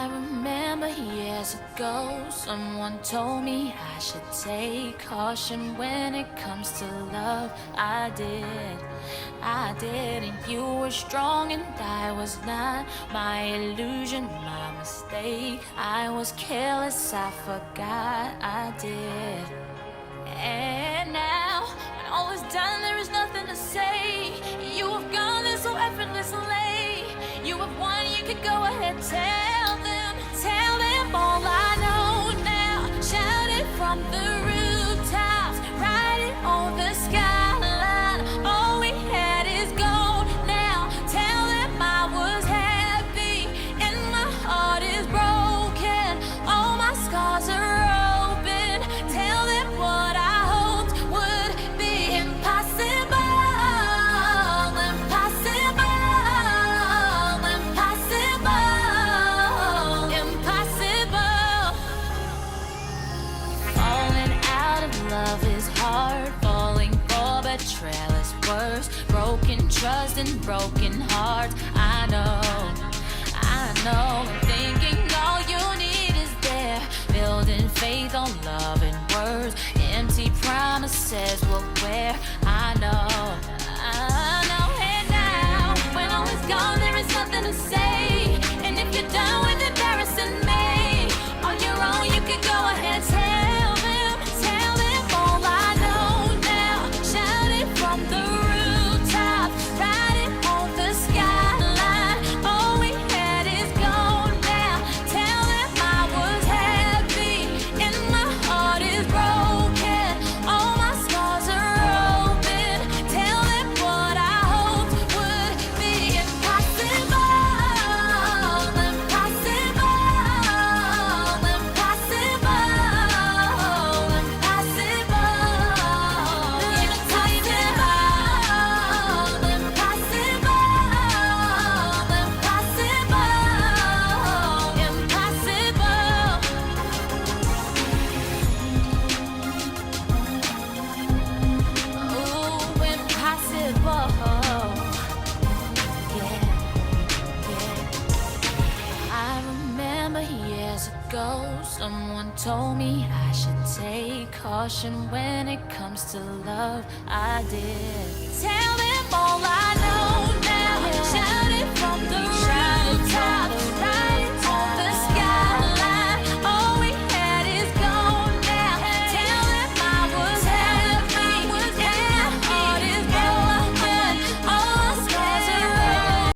remember years ago, someone told me I should take caution when it comes to love. I did, and you were strong and I was not. My illusion, my mistake. I was careless, I forgot I did. And now, when all is done, there is nothing to say. You have gone there so effortlessly. You have won, you could go ahead, tell them all I know now. Shout it from the rooftops, write it on the skyline. All we had is gold now. Tell them I was happy and my heart is broken. All my scars are open. Tell them what I hoped would be impossible. Love is hard, falling for betrayal is worse. Broken trust and broken hearts. I know, thinking all you need is there. Building faith on love and words. Empty promises will wear. I know. And now, when all is gone, there is nothing to say. And if you're done with embarrassing me, on your own you can go ahead, tell them all I know now. Shout it from the rooftop, write it on the skyline. All we had is gone now. Tell them I was happy and my heart is broken. All my scars are open. Tell them what I hoped would be impossible. Someone told me I should take caution when it comes to love. I did. Tell them all I know.